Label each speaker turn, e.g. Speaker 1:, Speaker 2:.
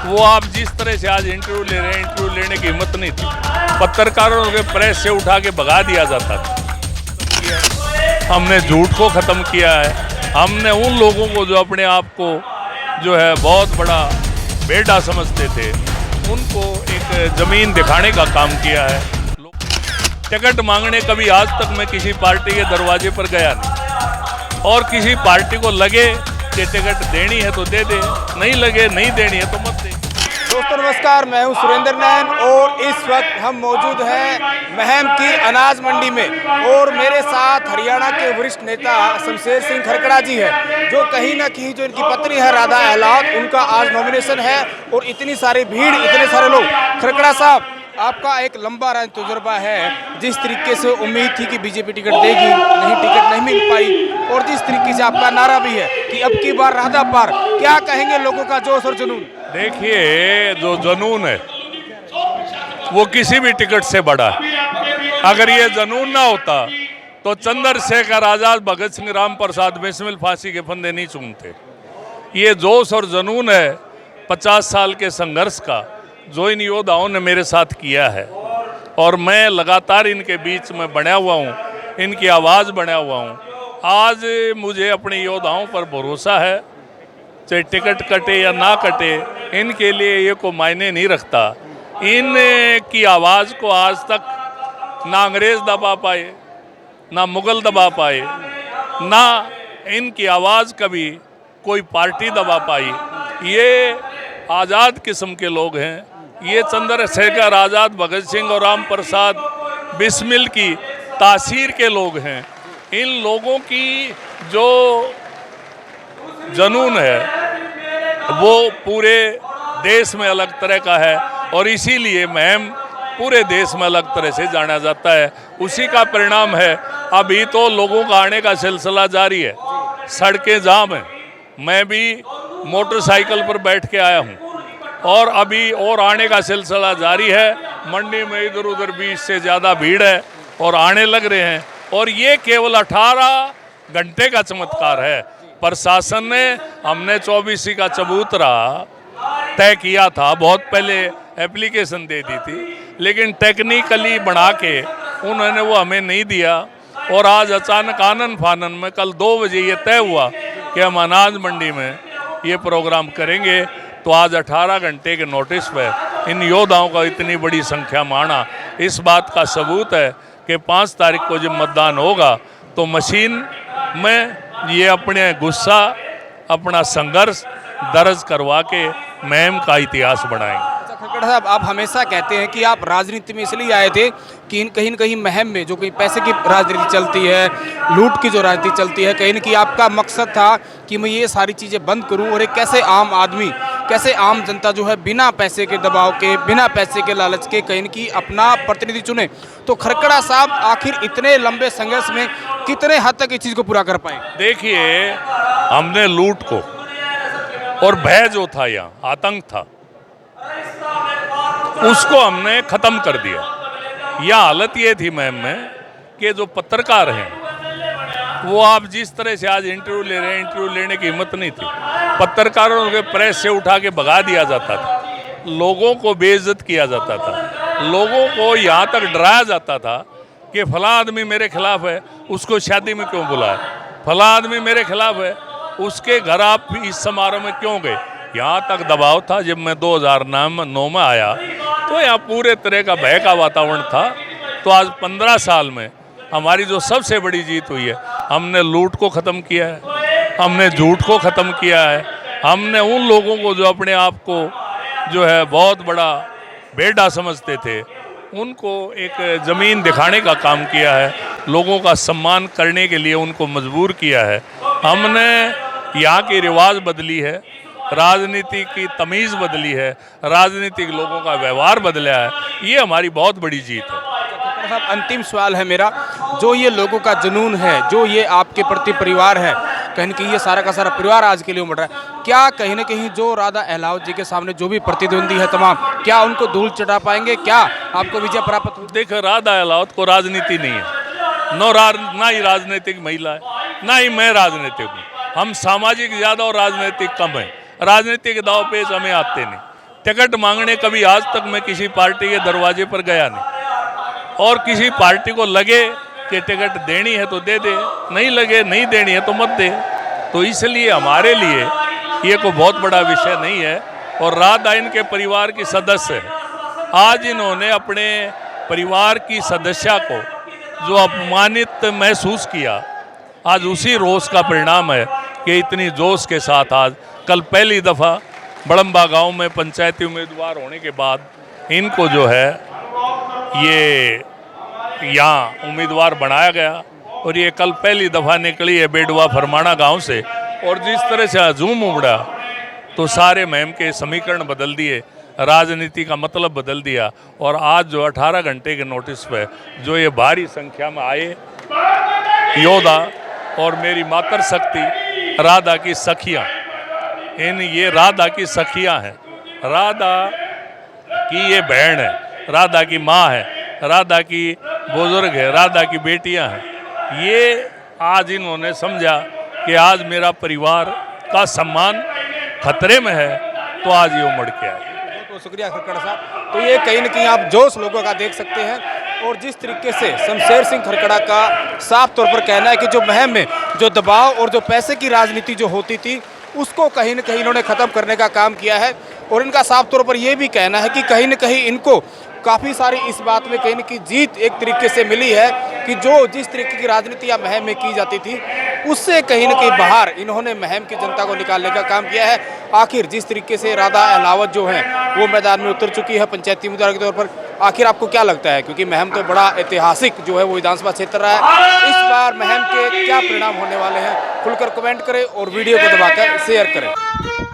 Speaker 1: वो आप जिस तरह से आज इंटरव्यू ले रहे हैं, इंटरव्यू लेने की हिम्मत नहीं थी। पत्रकारों के प्रेस से उठा के भगा दिया जाता था। हमने झूठ को ख़त्म किया है। हमने उन लोगों को जो अपने आप को जो है बहुत बड़ा बेटा समझते थे, उनको एक ज़मीन दिखाने का काम किया है। टिकट मांगने कभी आज तक मैं किसी पार्टी के दरवाजे पर गया नहीं, और किसी पार्टी को लगे कि टिकट देनी है तो दे दे, नहीं लगे नहीं देनी है तो मत दे।
Speaker 2: दोस्तों नमस्कार, मैं हूं सुरेंद्र नैन और इस वक्त हम मौजूद हैं महम की अनाज मंडी में और मेरे साथ हरियाणा के वरिष्ठ नेता शमशेर सिंह खरकड़ा जी है, जो कहीं ना कहीं जो इनकी पत्नी है राधा अहलावत, उनका आज नॉमिनेशन है और इतनी सारी भीड़, इतने सारे लोग। खरकड़ा साहब, आपका एक लंबा तजुर्बा है। जिस तरीके से उम्मीद थी कि बीजेपी टिकट देगी, नहीं टिकट नहीं मिल पाई, और जिस तरीके से आपका नारा भी है कि अब की बार राधा पार, क्या कहेंगे लोगों का जोश और जुनून?
Speaker 1: देखिए, जो जुनून है वो किसी भी टिकट से बड़ा है। अगर ये जुनून ना होता तो चंद्रशेखर आजाद, भगत सिंह, राम प्रसाद बिस्मिल फांसी के फंदे नहीं चूमते। ये जोश और जुनून है 50 साल के संघर्ष का, जो इन योद्धाओं ने मेरे साथ किया है, और मैं लगातार इनके बीच में बना हुआ हूँ, इनकी आवाज़ बना हुआ हूँ। आज मुझे अपने योद्धाओं पर भरोसा है, चाहे टिकट कटे या ना कटे, इनके लिए ये कोई मायने नहीं रखता। इनकी आवाज़ को आज तक ना अंग्रेज़ दबा पाए, ना मुग़ल दबा पाए, ना इनकी आवाज़ कभी कोई पार्टी दबा पाई। ये आज़ाद किस्म के लोग हैं। ये चंद्रशेखर आज़ाद, भगत सिंह और राम प्रसाद बिस्मिल की तासीर के लोग हैं। इन लोगों की जो जुनून है वो पूरे देश में अलग तरह का है, और इसीलिए महम पूरे देश में अलग तरह से जाना जाता है। उसी का परिणाम है अभी तो लोगों का आने का सिलसिला जारी है। सड़कें जाम हैं, मैं भी मोटरसाइकिल पर बैठ के आया हूँ, और अभी और आने का सिलसिला जारी है। मंडी में इधर उधर 20 से ज़्यादा भीड़ है और आने लग रहे हैं, और ये केवल 18 घंटे का चमत्कार है। प्रशासन ने, हमने 24 का चबूतरा तय किया था, बहुत पहले एप्लीकेशन दे दी थी, लेकिन टेक्निकली बना के उन्होंने वो हमें नहीं दिया, और आज अचानक आनन फानन में कल 2 बजे ये तय हुआ कि हम अनाज मंडी में ये प्रोग्राम करेंगे। तो आज 18 घंटे के नोटिस पर इन योद्धाओं का इतनी बड़ी संख्या में आना इस बात का सबूत है कि 5 तारीख को जब मतदान होगा तो मशीन में ये अपने गुस्सा, अपना संघर्ष दर्ज करवा के महम का इतिहास बनाएंगे।
Speaker 2: खरकड़ा साहब, आप हमेशा कहते हैं कि आप राजनीति में इसलिए आए थे कि कहीं न कहीं महम में जो कहीं पैसे की राजनीति चलती है, लूट की जो राजनीति चलती है, कहीं न कहीं आपका मकसद था कि मैं ये सारी चीज़ें बंद करूं, और एक कैसे आम आदमी, कैसे आम जनता जो है बिना पैसे के दबाव के, बिना पैसे के लालच के कहीं न कहीं अपना प्रतिनिधि चुने। तो खरकड़ा साहब, आखिर इतने लंबे संघर्ष में कितने हद तक इस चीज़ को पूरा कर पाए?
Speaker 1: देखिए, हमने लूट को और भय जो था, यहाँ आतंक था, उसको हमने ख़त्म कर दिया। यह हालत ये थी महम में कि जो पत्रकार हैं वो आप जिस तरह से आज इंटरव्यू ले रहे हैं, इंटरव्यू लेने की हिम्मत नहीं थी। पत्रकारों के प्रेस से उठा के भगा दिया जाता था, लोगों को बेइज्जत किया जाता था, लोगों को यहाँ तक डराया जाता था कि फलां आदमी मेरे खिलाफ है, उसको शादी में क्यों बुलाया, फलां आदमी मेरे खिलाफ है, उसके घर आप इस समारोह में क्यों गए। यहाँ तक दबाव था। जब मैं 2009 में आया तो यहाँ पूरे तरह का भय का वातावरण था। तो आज 15 साल में हमारी जो सबसे बड़ी जीत हुई है, हमने लूट को ख़त्म किया है, हमने झूठ को ख़त्म किया है, हमने उन लोगों को जो अपने आप को जो है बहुत बड़ा बेटा समझते थे, उनको एक ज़मीन दिखाने का काम किया है, लोगों का सम्मान करने के लिए उनको मजबूर किया है। हमने यहाँ की रिवाज बदली है, राजनीति की तमीज़ बदली है, राजनीतिक लोगों का व्यवहार बदला है। ये हमारी बहुत बड़ी जीत है।
Speaker 2: साहब, अंतिम सवाल है मेरा, जो ये लोगों का जुनून है, जो ये आपके प्रति परिवार है, कहीं न कहीं ये सारा का सारा परिवार आज के लिए उमड़ रहा है, क्या कहीं न कहीं जो राधा अहलावत जी के सामने जो भी प्रतिद्वंदी है तमाम, क्या उनको धूल चटा पाएंगे, क्या आपको विजय प्राप्त हो?
Speaker 1: देखो, राधा अहलावत को राजनीति नहीं है, ना ही राजनीतिक महिला है, ना ही मैं राजनीतिक हूँ। हम सामाजिक ज़्यादा और राजनीतिक कम है। राजनीतिक दाव पेच हमें आते नहीं। टिकट मांगने कभी आज तक मैं किसी पार्टी के दरवाजे पर गया नहीं, और किसी पार्टी को लगे कि टिकट देनी है तो दे दे, नहीं लगे नहीं देनी है तो मत दे। तो इसलिए हमारे लिए ये कोई बहुत बड़ा विषय नहीं है। और राधा इनके परिवार की सदस्य है। आज इन्होंने अपने परिवार की सदस्या को जो अपमानित महसूस किया, आज उसी रोष का परिणाम है कि इतनी जोश के साथ आज कल पहली दफ़ा बड़म्बा गांव में पंचायती उम्मीदवार होने के बाद इनको जो है ये यहाँ उम्मीदवार बनाया गया, और ये कल पहली दफ़ा निकली है बेडवा फरमाना गांव से। और जिस तरह से हजूम उमड़ा तो सारे महम के समीकरण बदल दिए, राजनीति का मतलब बदल दिया। और आज जो 18 घंटे के नोटिस पे जो ये भारी संख्या में आए योद्धा और मेरी मातर शक्ति राधा की सखियाँ, ये राधा की सखियाँ हैं, राधा की ये बहन है, राधा की माँ है, राधा की बुजुर्ग है, राधा की बेटियाँ हैं। ये आज इन्होंने समझा कि आज मेरा परिवार का सम्मान खतरे में है, तो आज ये उमड़ के आए।
Speaker 2: बहुत बहुत शुक्रिया खरकड़ा साहब। तो ये कहीं ना कहीं आप जोश लोगों का देख सकते हैं, और जिस तरीके से शमशेर सिंह खरकड़ा का साफ तौर पर कहना है कि जो महम में जो दबाव और जो पैसे की राजनीति जो होती थी उसको कहीं ना कहीं इन्होंने ख़त्म करने का काम किया है। और इनका साफ तौर पर यह भी कहना है कि कहीं ना कहीं इनको काफ़ी सारी इस बात में कहीं ना कहीं जीत एक तरीके से मिली है कि जो जिस तरीके की राजनीति या महम में की जाती थी उससे कहीं ना कहीं बाहर इन्होंने महम की जनता को निकालने का काम किया है। आखिर जिस तरीके से राधा अहलावत जो है वो मैदान में उतर चुकी है पंचायती उम्मीदवार के तौर पर, आखिर आपको क्या लगता है, क्योंकि महम तो बड़ा ऐतिहासिक जो है वो विधानसभा क्षेत्र रहा है, इस बार महम के क्या परिणाम होने वाले हैं? खुलकर कमेंट करें और वीडियो को दबाकर शेयर करें।